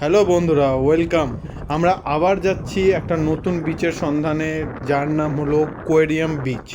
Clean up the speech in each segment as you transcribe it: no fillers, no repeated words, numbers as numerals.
Hello বন্ধুরা, welcome. আমরা আবার যাচ্ছি একটা নতুন বিচের সন্ধানে, যার নাম হলো কোয়েরিয়াম বিচ।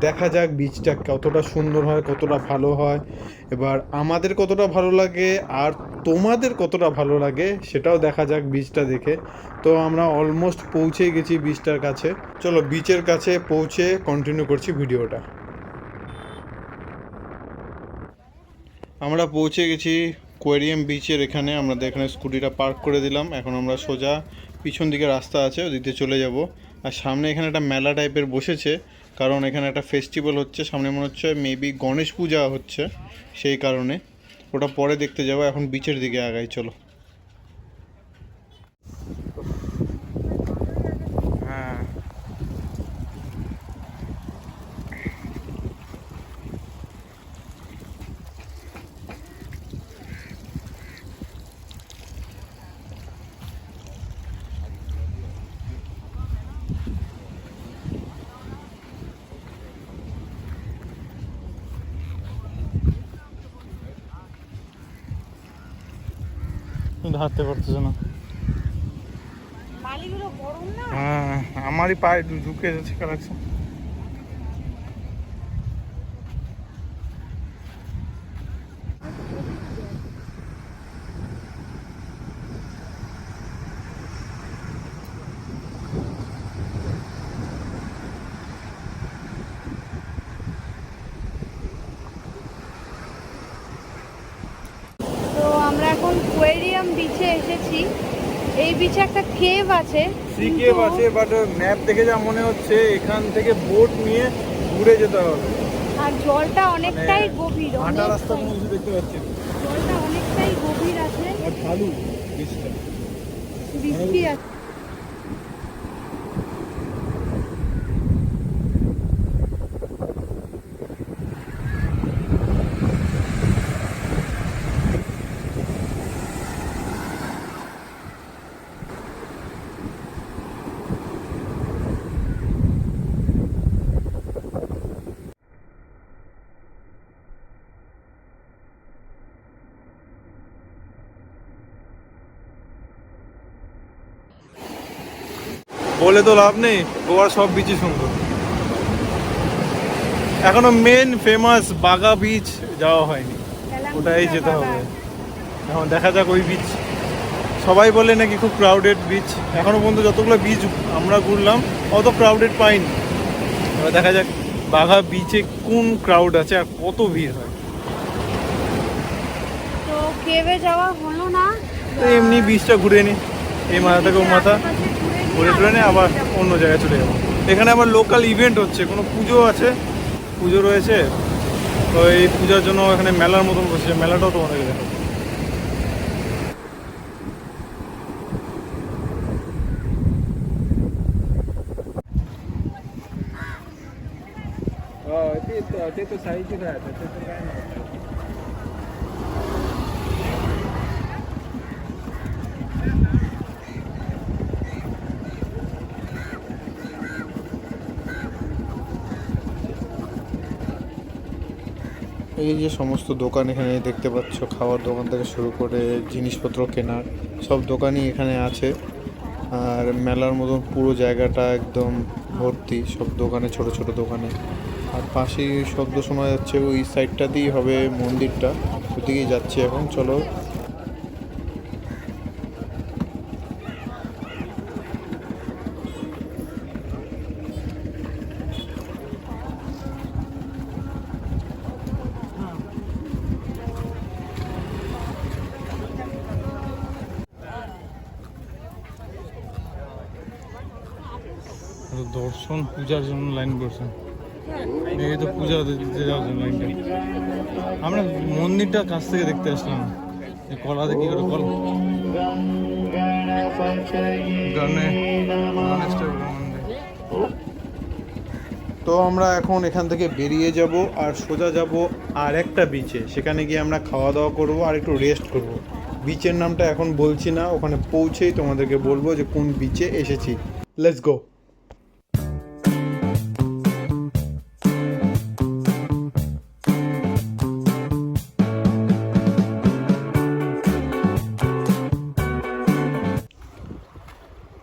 দেখা যাক বিচটা কতটা সুন্দর হয়, কতটা ভালো হয়। এবার আমাদের কতটা ভালো লাগে আর তোমাদের কতটা ভালো লাগে সেটাও দেখা যাক বিচটা দেখে। তো আমরা অলমোস্ট পৌঁছে গেছি বিচটার কাছে। চলো বিচের কাছে পৌঁছে কন্টিনিউ করছি ভিডিওটা। আমরা পৌঁছে গেছি কোয়েরিয়াম বিচের এখানে। আমাদের এখানে স্কুটিটা পার্ক করে দিলাম। এখন আমরা সোজা পিছন দিকে রাস্তা আছে, ওদিকে চলে যাব। আর সামনে এখানে একটা মেলা টাইপের বসেছে, কারণ এখানে একটা ফেস্টিভ্যাল হচ্ছে সামনে, মনে হচ্ছে মেবি গণেশ পূজা হচ্ছে, সেই কারণে। ওটা পরে দেখতে যাবো, এখন বিচের দিকে আগাই চলো। হ্যাঁ, কিন্তু হাঁটতে পারতেছে না। হ্যাঁ, আমারই পায়ে ঢুকে যাচ্ছে লাগছে। তো আমরা এখন কোয়েরিয়াম বিচে এসেছি। এই বিচে একটা কেভ আছে, সি কেভ আছে, বাট ম্যাপ দেখে যা মনে হচ্ছে এখান থেকে বোট নিয়ে ঘুরে যেতে হবে। আর জলটা অনেকটাই গভীর, হাঁটা রাস্তা মধ্যে দেখতে পাচ্ছি, জলটা অনেকটাই গভীর আছে, আর ঢালু বৃষ্টি। বৃষ্টি আছে। বলে তো লাভ নেই, গোয়ার সব বিচই সুন্দর। এখনো মেন ফেমাস বাগা বিচ যাওয়া হয়নি, ওটাই যেতে হবে। এখন দেখা যাক ওই বিচ। সবাই বলে নাকি খুব ক্রাউডেড বিচ, এখনো পর্যন্ত যতগুলো বিচ আমরা ঘুরলাম অত ক্রাউডেড পাইনি। এবার দেখা যাক বাঘা বিচে কোন ক্রাউড আছে আর কত ভিড় হয়। তো কেভে যাওয়া হলো না, তো এমনি বিচটা ঘুরে নি, এই মাথা থেকে ও মাথা ঘুরে টুরে নিয়ে আবার অন্য জায়গায় চলে যাবো। এখানে আবার লোকাল ইভেন্ট হচ্ছে, কোনো পুজো আছে, পুজো রয়েছে। তো এই পূজার জন্য এখানে মেলার মতন বসেছে, মেলাটাও তোমাদেরকে দেখাবো। ते तो साईज राहतं ते तर काय नाही। এই যে সমস্ত দোকান এখানে দেখতে পাচ্ছ, খাওয়ার দোকান থেকে শুরু করে জিনিসপত্র কেনার সব দোকানই এখানে আছে। আর মেলার মতন পুরো জায়গাটা একদম ভর্তি সব দোকানে, ছোট ছোট দোকানে। আর পাশেই শব্দ শোনা যাচ্ছে, ওই সাইডটা দিয়েই হবে মন্দিরটা, ওদিকেই যাচ্ছি এখন চলো। দর্শন পূজার জন্য লাইন করছে, এই তো পূজা দিতে যাওয়ার জন্য লাইনটা। আমরা মন্দিরটা কাছ থেকে দেখতে আসলাম, কলা দেখি করে কল তো আমরা এখন এখান থেকে বেরিয়ে যাব আর সোজা যাব আর একটা বিচে। সেখানে গিয়ে আমরা খাওয়া দাওয়া করবো আর একটু রেস্ট করব। বিচের নামটা এখন বলছি না, ওখানে পৌঁছেই তোমাদেরকে বলবো যে কোন বিচে এসেছি। Let's go.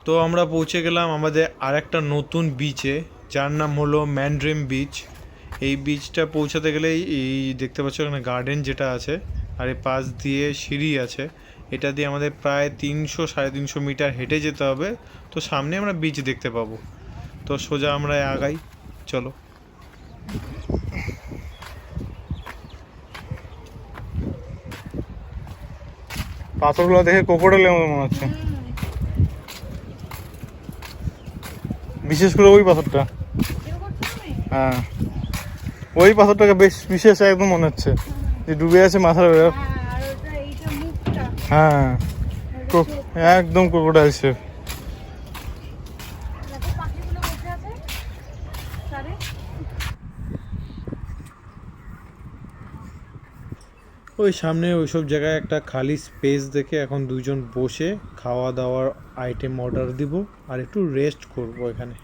তো আমরা পৌঁছে গেলাম আমাদের আরেকটা নতুন বিচে, যার নাম হলো ম্যান্ড্রিম বিচ। এই বিচটা পৌঁছাতে গেলেই এই দেখতে পাচ্ছ এখানে গার্ডেন যেটা আছে, আর এই পাশ দিয়ে সিঁড়ি আছে। এটা দিয়ে আমাদের প্রায় 300-350 মিটার হেঁটে যেতে হবে। তো সামনে আমরা বিচ দেখতে পাবো। তো সোজা আমরা আগাই, চলো। পাথরগুলো দেখে ক্রোকোডাইলের মতো মনে হচ্ছে, বিশেষ করে ওই পাথরটা। হ্যাঁ, ওই পাথরটাকে বেশ বিশেষ একদম মনে হচ্ছে যে ডুবে আছে মাথার। হ্যাঁ, একদম ক্রোকোডাইল শেপ। ওই সামনে ওইসব জায়গায় একটা খালি স্পেস দেখে এখন দুজন বসে খাওয়া দাওয়ার আইটেম অর্ডার দিব আর একটু রেস্ট করব এখানে।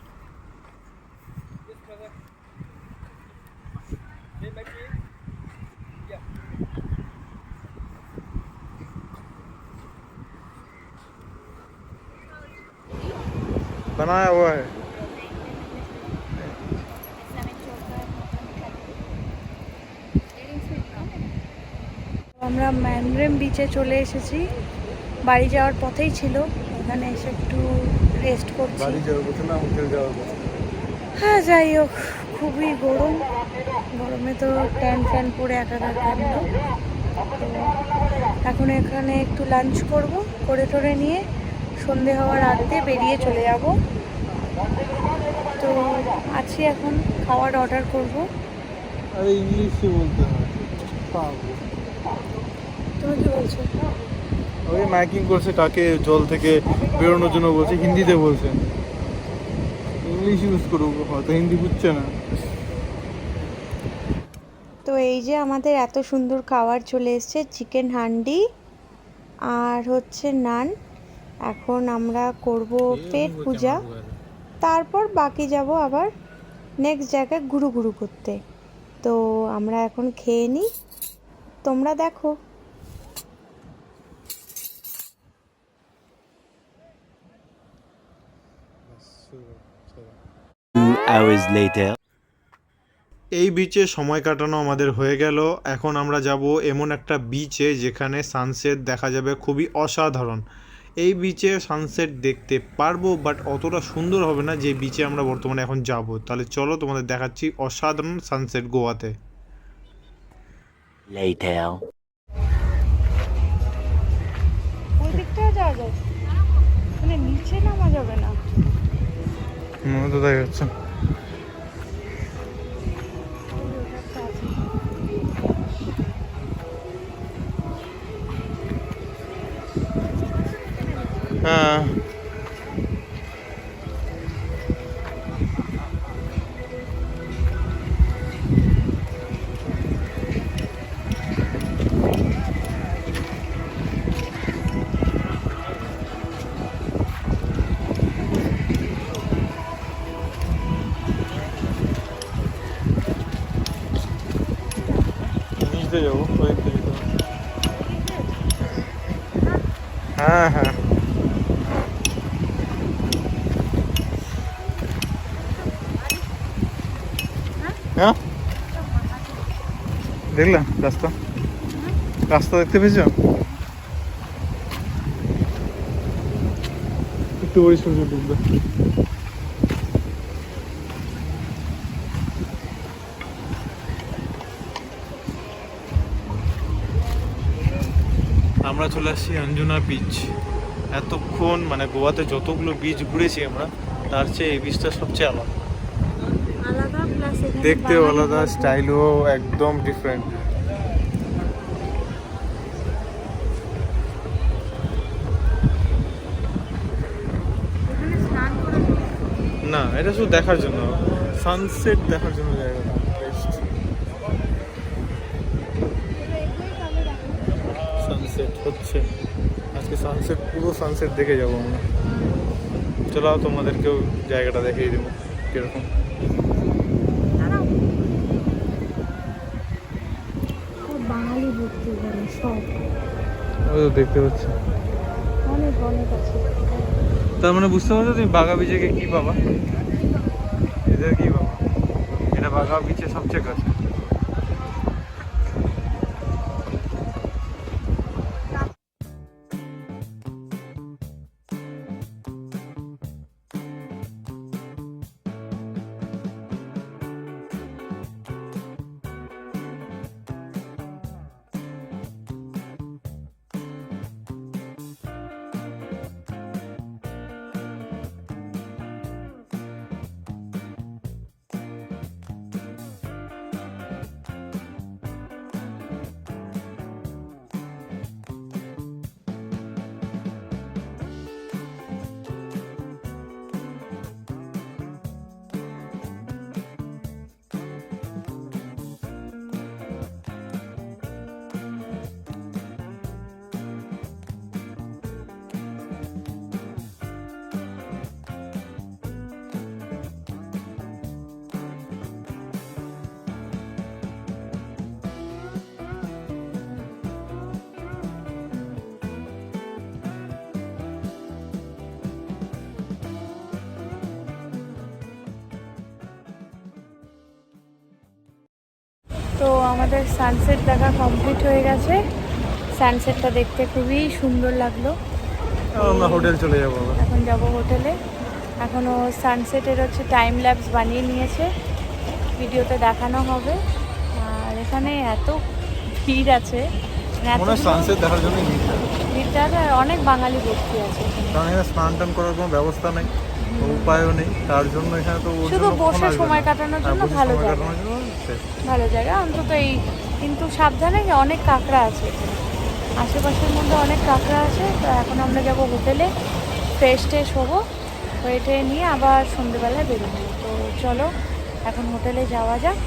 बनाया हुआ है। আমরা ম্যান্ড্রিম বিচে চলে এসেছি, বাড়ি যাওয়ার পথেই ছিল, এখানে এসে একটু রেস্ট করছি। বাড়ি যাওয়ার পথে না হোটেল যাওয়ার পথে? হ্যাঁ, যাই হোক, খুবই গরম, গরমে তো ট্যান ফ্যান পরে একাকার কাণ্ড। তো এখন এখানে একটু লাঞ্চ করব, করে টোরে নিয়ে সন্ধে হওয়ার আগে বেরিয়ে চলে যাব। তো আছি এখন, খাওয়ার অর্ডার করব। আরে ইংলিশে বলতে হয়। তুমি কি বলছো? ওই মাইকিং করছে, কাকে জল থেকে বেরোনোর জন্য বলছে, হিন্দিতে বলছে। ইংলিশ ইউজ করবো, হয়তো হিন্দি বুঝছে না। তো এই যে আমাদের এত সুন্দর খাবার চলে এসেছে, চিকেন হান্ডি আর হচ্ছে নান। এখন আমরা করব পেট পূজা, তারপর বাকি যাব আবার নেক্সট জায়গায় ঘুরু ঘুরু করতে। তো আমরা এখন খেয়ে নিই, তোমরা দেখো। hours later. এই বিচে সময় কাটানো আমাদের হয়ে গেল। এখন আমরা যাব এমন একটা বিচে যেখানে সানসেট দেখা যাবে খুবই অসাধারণ। এই বিচে সানসেট দেখতে পারবো, বাট অতটা সুন্দর হবে না যে বিচে আমরা বর্তমানে এখন যাব। তাহলে চলো তোমাদের দেখাচ্ছি অসাধারণ সানসেট গোয়াতে। Later. ওই দিকটা যাওয়া যায়, মানে নিচে নামা যাবে না। তো দেখা যাচ্ছে। হ্যাঁ, নিচে যাবো, ওই দিকে যেতে হবে। হ্যাঁ হ্যাঁ, হ্যাঁ দেখলাম রাস্তা, রাস্তা দেখতে পেয়েছো? একটু বড়ি সূর্য ডুববে। আমরা চলে আসছি অঞ্জনা বিচ। এতক্ষণ মানে গোয়াতে যতগুলো বিচ ঘুরেছি আমরা, তার চেয়ে এই বিচটা সবচেয়ে আলাদা। আলাদা প্লাস দেখতেও আলাদা, স্টাইলও একদম ডিফারেন্ট। না, এটা শুধু দেখার জন্য, সানসেট দেখার জন্য জায়গাটা বেস্ট। সানসেট হচ্ছে আজকে, সানসেট পুরো সানসেট দেখে যাবো আমরা। চলো তোমাদেরকেও জায়গাটা দেখিয়ে দেবো কিরকম। বাঙালি ভর্তি এখানে সব, ওই তো দেখতে পাচ্ছি অনেক অনেক আছে। তার মানে বুঝতে পারছো তুমি বাঘা বিচে কি পাবা, এদের কি পাবা, এটা বাঘা বিচে সবচেয়ে কাছে। তো আমাদের সানসেট দেখা কমপ্লিট হয়ে গেছে। সানসেটটা দেখতে খুবই সুন্দর লাগলো। আমরা হোটেল চলে যাবো আবার। এখন যাব হোটেলে। এখনও সানসেটের হচ্ছে টাইম ল্যাপস বানিয়ে নিয়েছে, ভিডিওতে দেখানো হবে। আর এখানে এত ভিড় আছে, মনে হয় সানসেট দেখার জন্য ভিড়টা অনেক বাঙালি ভর্তি আছে এখানে। কারণ এখানে স্নান টান করার কোনো ব্যবস্থা নেই, উপায়ও নেই, তার জন্য এখানে তো শুধু বসে সময় কাটানোর জন্য ভালো জায়গা, ভালো জায়গা অন্তত এই। কিন্তু সাবধানে, অনেক কাঁকড়া আছে এখানে, আশেপাশের মধ্যে অনেক কাঁকড়া আছে। তো এখন আমরা যাব হোটেলে, ফ্রেশ ট্রেশ হবো, হয়ে নিয়ে আবার সন্ধেবেলায় বেরোবো। তো চলো এখন হোটেলে যাওয়া যাক।